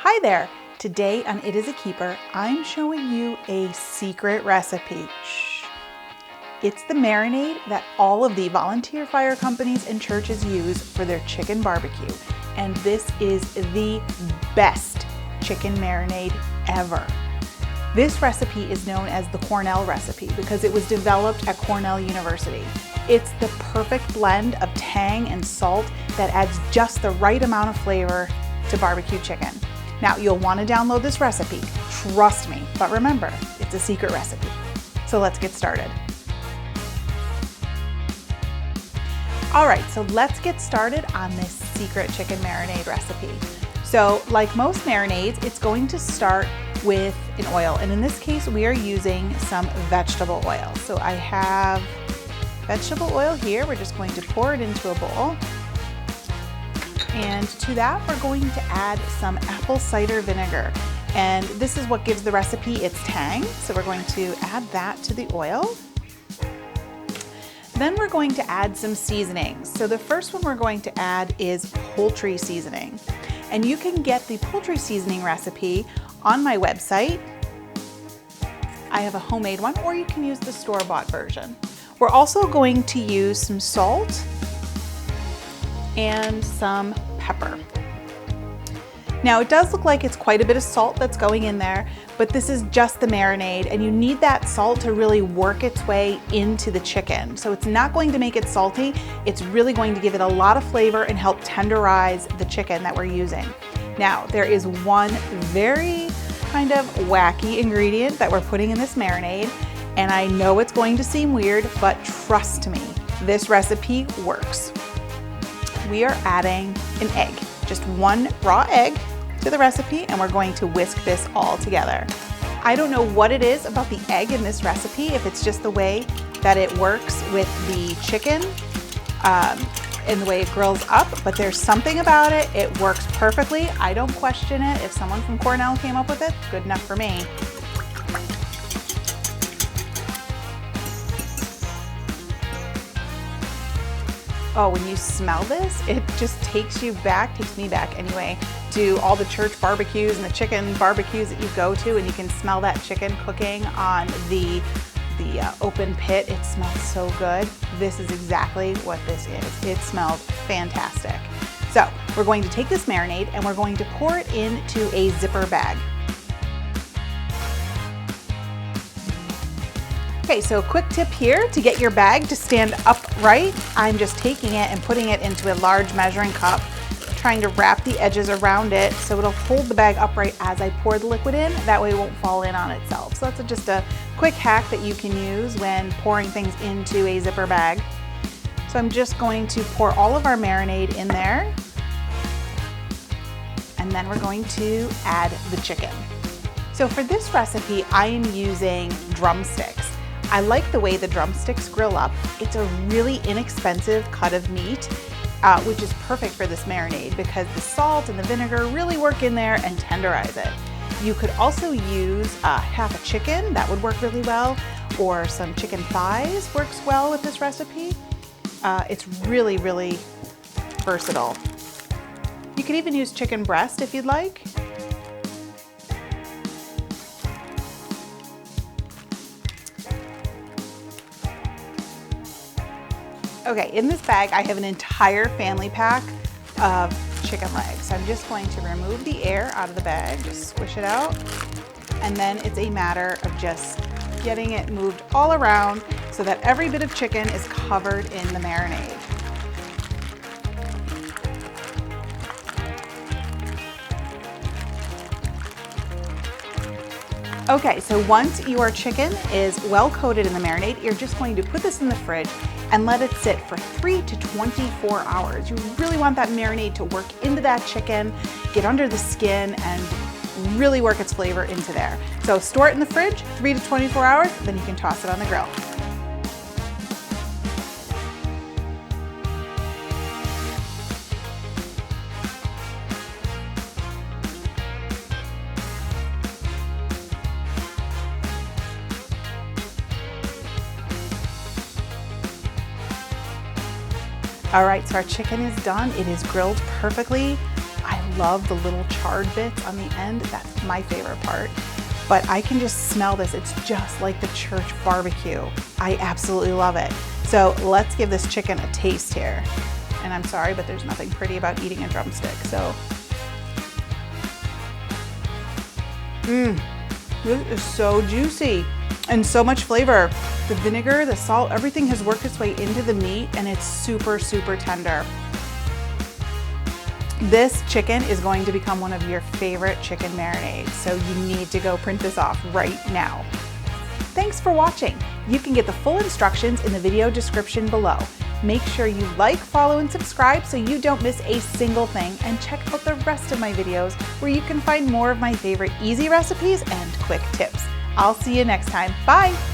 Hi there! Today on It Is a Keeper, I'm showing you a secret recipe. Shh. It's the marinade that all of the volunteer fire companies and churches use for their chicken barbecue. And this is the best chicken marinade ever. This recipe is known as the Cornell recipe because it was developed at Cornell University. It's the perfect blend of tang and salt that adds just the right amount of flavor to barbecue chicken. Now, you'll want to download this recipe, trust me, but remember, it's a secret recipe. So let's get started. All right, so let's get started on this secret chicken marinade recipe. So like most marinades, it's going to start with an oil. And in this case, we are using some vegetable oil. So I have vegetable oil here. We're just going to pour it into a bowl. And to that, we're going to add some apple cider vinegar. And this is what gives the recipe its tang. So we're going to add that to the oil. Then we're going to add some seasonings. So the first one we're going to add is poultry seasoning. And you can get the poultry seasoning recipe on my website. I have a homemade one, or you can use the store-bought version. We're also going to use some salt and some pepper. Now it does look like it's quite a bit of salt that's going in there, but this is just the marinade and you need that salt to really work its way into the chicken. So it's not going to make it salty, it's really going to give it a lot of flavor and help tenderize the chicken that we're using. Now there is one very kind of wacky ingredient that we're putting in this marinade, and I know it's going to seem weird, but trust me, this recipe works. We are adding an egg, just one raw egg to the recipe, and we're going to whisk this all together. I don't know what it is about the egg in this recipe, if it's just the way that it works with the chicken and the way it grills up, but there's something about it. It works perfectly. I don't question it. If someone from Cornell came up with it, good enough for me. Oh, when you smell this, it just takes me back anyway, to all the church barbecues and the chicken barbecues that you go to, and you can smell that chicken cooking on the open pit. It smells so good. This is exactly what this is. It smells fantastic. So we're going to take this marinade and we're going to pour it into a zipper bag. Okay, so a quick tip here to get your bag to stand upright. I'm just taking it and putting it into a large measuring cup, trying to wrap the edges around it so it'll hold the bag upright as I pour the liquid in. That way it won't fall in on itself. So that's just a quick hack that you can use when pouring things into a zipper bag. So I'm just going to pour all of our marinade in there. And then we're going to add the chicken. So for this recipe, I am using drumsticks. I like the way the drumsticks grill up. It's a really inexpensive cut of meat, which is perfect for this marinade because the salt and the vinegar really work in there and tenderize it. You could also use half a chicken, that would work really well, or some chicken thighs works well with this recipe. It's really, really versatile. You could even use chicken breast if you'd like. Okay, in this bag, I have an entire family pack of chicken legs. So I'm just going to remove the air out of the bag, just squish it out. And then it's a matter of just getting it moved all around so that every bit of chicken is covered in the marinade. Okay, so once your chicken is well coated in the marinade, you're just going to put this in the fridge and let it sit for 3 to 24 hours. You really want that marinade to work into that chicken, get under the skin, and really work its flavor into there. So store it in the fridge, 3 to 24 hours, then you can toss it on the grill. All right, so our chicken is done. It is grilled perfectly. I love the little charred bits on the end. That's my favorite part. But I can just smell this. It's just like the church barbecue. I absolutely love it. So let's give this chicken a taste here. And I'm sorry, but there's nothing pretty about eating a drumstick. So, this is so juicy and so much flavor. The vinegar, the salt, everything has worked its way into the meat and it's super, super tender. This chicken is going to become one of your favorite chicken marinades, so you need to go print this off right now. Thanks for watching. You can get the full instructions in the video description below. Make sure you like, follow, and subscribe so you don't miss a single thing, and check out the rest of my videos where you can find more of my favorite easy recipes and quick tips. I'll see you next time. Bye!